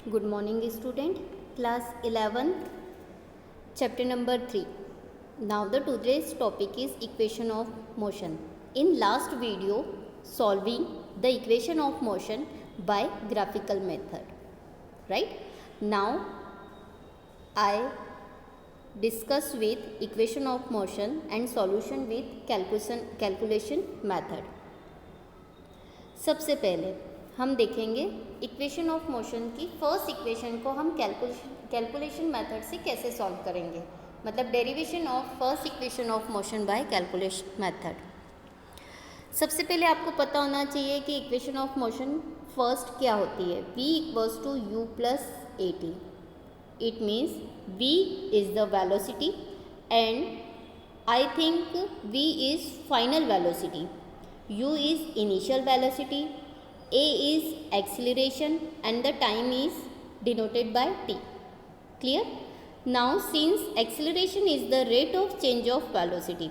Good morning student, class 11th, chapter number 3. Now the today's topic is equation of motion. In last video, solving the equation of motion by graphical method. Right? Now I discuss with equation of motion and solution with calculation method. सबसे पहले हम देखेंगे equation of motion की first equation को हम calculation method से कैसे solve करेंगे, मतलब derivation of first equation of motion by calculation method. सबसे पहले आपको पता होना चाहिए कि इक्वेशन ऑफ मोशन फर्स्ट क्या होती है। v equals to u plus a t. It means v is the velocity and I think v is final velocity, u is initial velocity, a is acceleration and the time is denoted by t. Clear? Now since acceleration is the rate of change of velocity,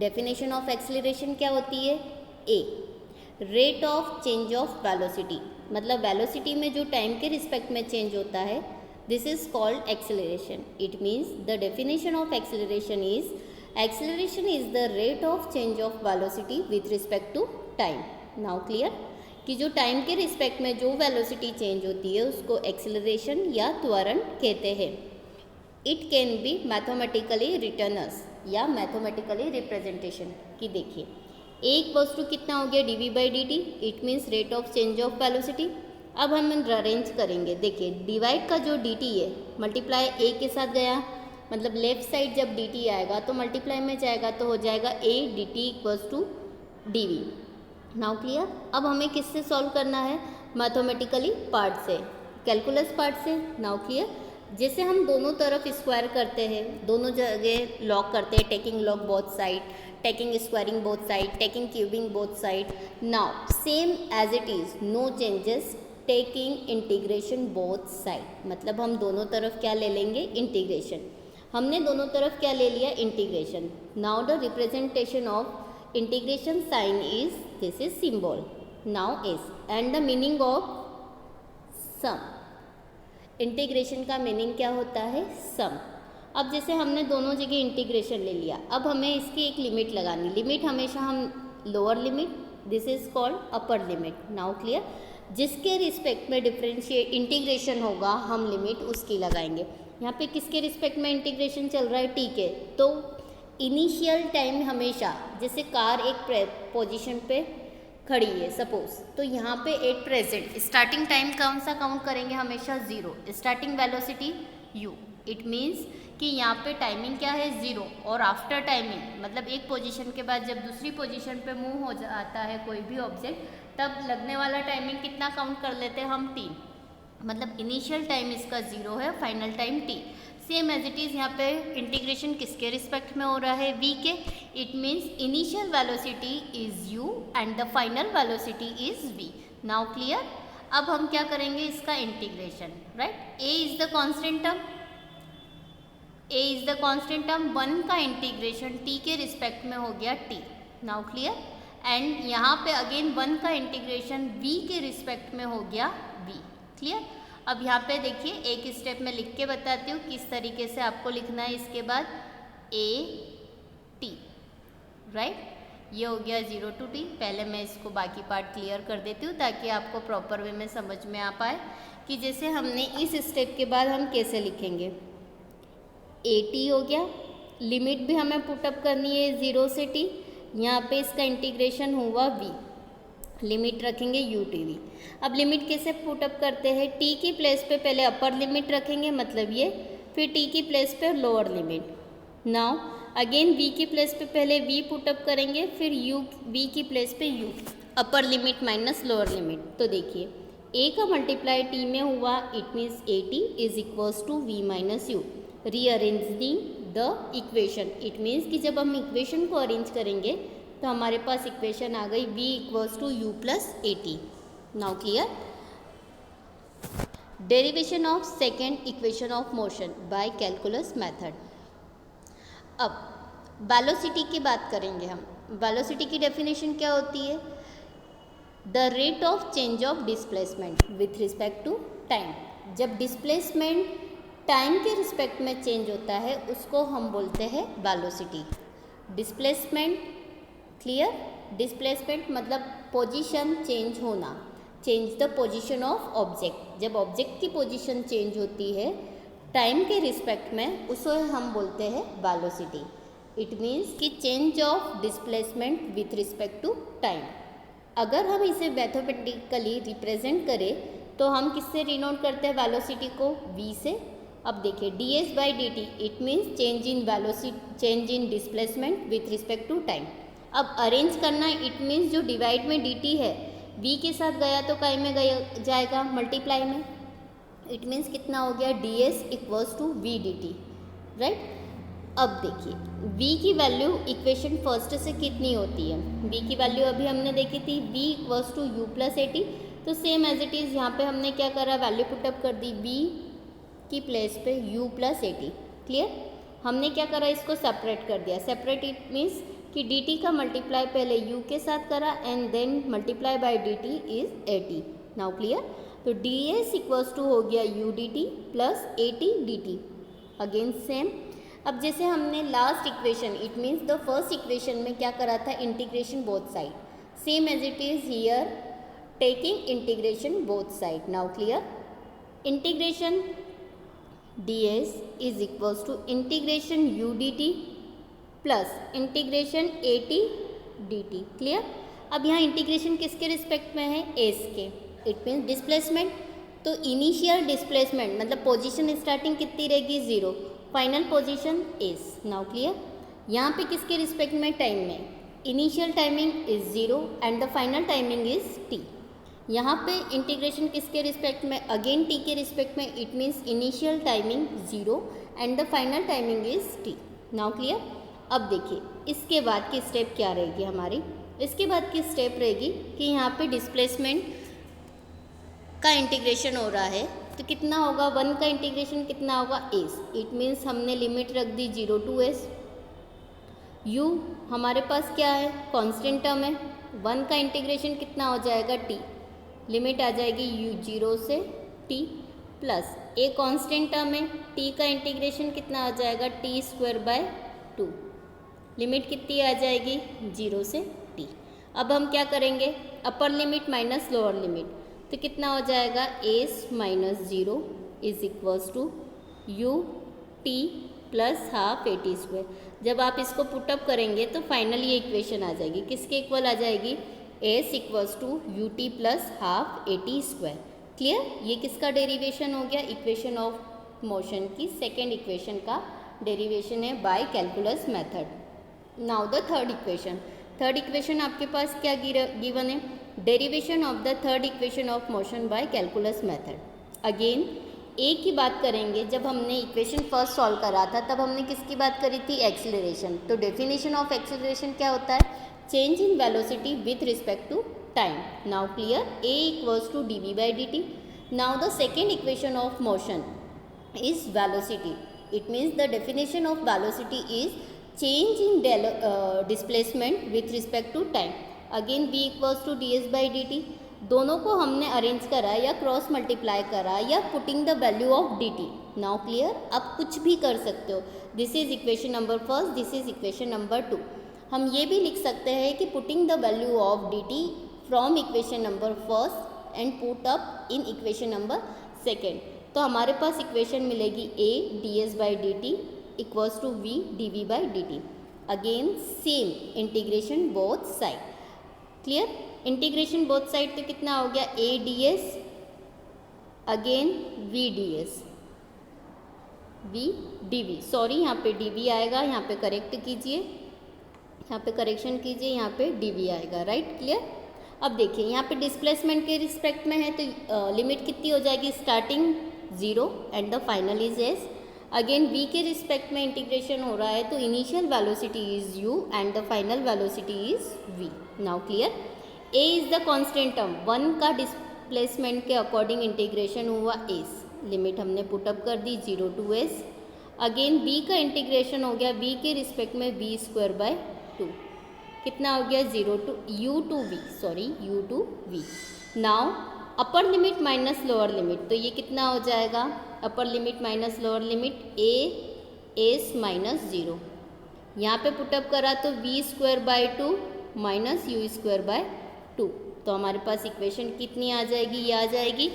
definition of acceleration क्या होती है? a rate of change of velocity, मतलब velocity में जो time के respect में change होता है, this is called acceleration. It means the definition of acceleration is the rate of change of velocity with respect to time. Now clear कि जो time के रिस्पेक्ट में जो वेलोसिटी चेंज होती है उसको एक्सेलरेशन या त्वरण कहते हैं। It can be mathematically written as या मैथमेटिकली रिप्रेजेंटेशन की देखिए a इक्वल्स टू कितना हो गया dv by dt, it means rate of change of velocity. अब हम अरेंज करेंगे, देखिए डिवाइड का जो dt है मल्टीप्लाई a के साथ गया, मतलब लेफ्ट साइड जब dt आएगा तो मल्टीप्लाई में जाएगा तो हो जाएगा a dt equals to dv। Now clear. अब हमें किससे सॉल्व करना है? मैथमेटिकली पार्ट से, कैलकुलस पार्ट से। Now clear. जैसे हम दोनों तरफ स्क्वायर करते हैं, दोनों जगह लॉग करते हैं, taking log both side, taking squaring both side, taking cubing both side. Now same as it is, no changes, taking integration both side, मतलब हम दोनों तरफ क्या ले लेंगे? इंटीग्रेशन। हमने दोनों तरफ क्या ले लिया? Integration. Now the representation of integration sign is, this is symbol, now is, and the meaning of sum, integration का मीनिंग क्या होता है? सम। अब जैसे हमने दोनों जगह इंटीग्रेशन ले लिया, अब हमें इसकी एक लिमिट लगानी। लिमिट हमेशा हम lower limit, this is called upper limit. Now clear. जिसके रिस्पेक्ट में डिफरेंशिएट इंटीग्रेशन होगा हम लिमिट उसकी लगाएंगे। यहाँ पे किसके रिस्पेक्ट में इंटीग्रेशन चल रहा है? टी के। तो इनिशियल टाइम हमेशा, जैसे कार एक पोजीशन पे खड़ी है सपोज, तो यहाँ पे एट प्रेजेंट स्टार्टिंग टाइम कौन सा काउंट करेंगे? हमेशा zero. Starting velocity u, it means कि यहाँ पे टाइमिंग क्या है? ज़ीरो। और आफ्टर टाइमिंग, मतलब एक पोजीशन के बाद जब दूसरी पोजीशन पे मूव हो जाता है कोई भी ऑब्जेक्ट, तब लगने वाला टाइमिंग कितना काउंट कर लेते हैं हम? t। मतलब इनिशियल टाइम इसका ज़ीरो है, final time t। Same as it is यहाँ पे इंटीग्रेशन किसके रिस्पेक्ट में हो रहा है? v के। It means initial velocity is u and the final velocity is v। Now clear. अब हम क्या करेंगे? इसका integration, right. a is the constant term, a is the constant term, 1 का इंटीग्रेशन t के रिस्पेक्ट में हो गया t। Now clear. एंड यहाँ पे अगेन 1 का इंटीग्रेशन v के रिस्पेक्ट में हो गया v। क्लियर। अब यहाँ पे देखिए एक स्टेप में लिख के बताती हूँ किस तरीके से आपको लिखना है। इसके बाद a t, राइट। ये हो गया 0 to t। पहले मैं इसको बाकी पार्ट क्लियर कर देती हूँ ताकि आपको प्रॉपर वे में समझ में आ पाए कि जैसे हमने इस स्टेप के बाद हम कैसे लिखेंगे। a t हो गया, लिमिट भी हमें पुटअप करनी है 0 से t। यहाँ पे इसका इंटीग्रेशन हुआ v, लिमिट रखेंगे u टी वी। अब लिमिट कैसे पुटअप करते हैं? t की प्लेस पे पहले अपर लिमिट रखेंगे, मतलब ये, फिर t की प्लेस पे lower limit. Now again v की प्लेस पे पहले v पुटअप करेंगे, फिर v की प्लेस पे u, upper limit minus lower limit. तो देखिए a का मल्टीप्लाई t में हुआ, it means a t is equals to v minus u. Rearranging the equation, it means कि जब हम इक्वेशन को अरेंज करेंगे तो हमारे पास इक्वेशन आ गई v equals to u plus a t. Now clear. Derivation of second equation of motion by calculus method. अब वेलोसिटी की बात करेंगे हम। वेलोसिटी की डेफिनेशन क्या होती है? The rate of change of displacement with respect to time. जब डिस्प्लेसमेंट टाइम के रिस्पेक्ट में चेंज होता है उसको हम बोलते हैं वेलोसिटी। डिस्प्लेसमेंट क्लियर, डिस्प्लेसमेंट मतलब पोजीशन चेंज होना, change the position of object. जब ऑब्जेक्ट की पोजीशन चेंज होती है टाइम के रिस्पेक्ट में उसे हम बोलते हैं वेलोसिटी। इट मीन्स कि change of displacement with respect to time. अगर हम इसे मैथमेटिकली रिप्रेजेंट करें तो हम किससे डिनोट करते हैं वेलोसिटी को? v से। अब देखिए ds by d t, it means change in velocity, change in displacement with respect to time. अब अरेंज करना, इट मीन्स जो डिवाइड में dt है v के साथ गया तो काय में गया जाएगा? मल्टीप्लाई में। इट मीन्स कितना हो गया? ds equals to v dt, right. अब देखिए v की वैल्यू इक्वेशन फर्स्ट से कितनी होती है? v की वैल्यू अभी हमने देखी थी v equals to u plus a t. तो सेम एज इट इज़ यहाँ पे हमने क्या करा? वैल्यू पुटअप कर दी v की प्लेस पे u plus a t. Clear? हमने क्या करा? इसको सेपरेट कर दिया। सेपरेट इट मीन्स कि dt का मल्टीप्लाई पहले u के साथ करा and then multiply by dt is a t. Now clear? तो ds इक्वल्स टू हो गया u dt plus a t d t. Again same. अब जैसे हमने last equation, it means the first equation में क्या करा था? Integration both side. Same as it is here, taking integration both side. Now clear? Integration ds is equals to integration u dt plus integration a t d t. Clear? अब यहाँ integration किसके respect में है? s के। It means displacement, तो initial displacement मतलब position starting कितनी रहेगी? 0। Final position is. Now clear? यहाँ पे किसके रिस्पेक्ट में? टाइम में। Initial timing is 0 and the final timing is t। यहाँ पे इंटीग्रेशन किसके रिस्पेक्ट में? अगेन t के रिस्पेक्ट में। It means initial timing 0 and the final timing is t। Now clear? अब देखिए इसके बाद की स्टेप क्या रहेगी हमारी? इसके बाद की स्टेप रहेगी कि यहाँ पे डिस्प्लेसमेंट का इंटीग्रेशन हो रहा है तो कितना होगा? 1 का इंटीग्रेशन कितना होगा? s। इट मीन्स हमने लिमिट रख दी 0 टू s। u हमारे पास क्या है? कांस्टेंट टर्म है। 1 का इंटीग्रेशन कितना हो जाएगा? t। लिमिट आ जाएगी u 0 से t plus a constant term है। t का इंटीग्रेशन कितना आ जाएगा? t square by 2। लिमिट कितनी आ जाएगी? 0 से t। अब हम क्या करेंगे? Upper limit minus lower limit, तो कितना हो जाएगा? s minus 0 is equals to u t plus half a t square. जब आप इसको पुटअप करेंगे तो फाइनली ये इक्वेशन आ जाएगी। किसके इक्वल आ जाएगी? s equals to u t plus half a t square. Clear? ये किसका डेरिवेशन हो गया? इक्वेशन ऑफ मोशन की सेकेंड इक्वेशन का डेरिवेशन है by calculus method. Now the third equation. Third equation आपके पास क्या गिवन है? Derivation of the third equation of motion by calculus method. Again a की बात करेंगे। जब हमने इक्वेशन फर्स्ट सॉल्व करा था तब हमने किसकी बात करी थी? एक्सीलरेशन। तो डेफिनेशन ऑफ एक्सीलरेशन क्या होता है? Change in velocity with respect to time. Now clear? A equals to d v by d t. Now the second equation of motion is velocity. It means the definition of velocity is change in displacement with respect to time. Again v equals to d s by d t. दोनों को हमने arrange करा या cross multiply करा या putting the value of d t. Now clear? आप कुछ भी कर सकते हो। This is equation number first, this is equation number 2। हम ये भी लिख सकते हैं कि putting the value of d t from equation number first and put up in equation number second. तो हमारे पास इक्वेशन मिलेगी a d s by d t equals to v d v by d t. Again same integration both side. Clear? Integration both side तो कितना हो गया? a d s again v d s, v d v. Sorry यहाँ पे D we आएगा, यहाँ पे correct कीजिए, यहाँ पे करेक्शन कीजिए, यहाँ पे डी वी आएगा। राइट? क्लियर? अब देखिए यहाँ पे डिस्प्लेसमेंट के रिस्पेक्ट में है तो लिमिट कितनी हो जाएगी? Starting 0 and the final is s। Again v के रिस्पेक्ट में इंटीग्रेशन हो रहा है तो initial velocity is u and the final velocity is v। Now clear? a is the constant term. 1 का डिस्प्लेसमेंट के अकॉर्डिंग इंटीग्रेशन हुआ s। लिमिट हमने पुटअप कर दी 0 टू s। अगेन b का इंटीग्रेशन हो गया v के रिस्पेक्ट में v स्क्वायर बाय 2। कितना हो गया 0 to u to v, sorry u to v। Now upper limit minus lower limit, तो ये कितना हो जाएगा, upper limit minus lower limit a s minus 0। यहाँ पे पुटअप करा तो v square by 2 minus u square by 2, तो हमारे पास इक्वेशन कितनी आ जाएगी, ये आ जाएगी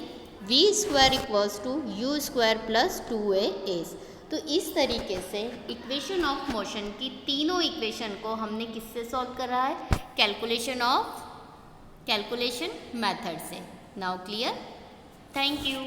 v square equals to u square plus 2as। तो इस तरीके से इक्वेशन ऑफ मोशन की तीनों इक्वेशन को हमने किससे सॉल्व करा है, कैलकुलेशन मेथड से। Now clear, thank you.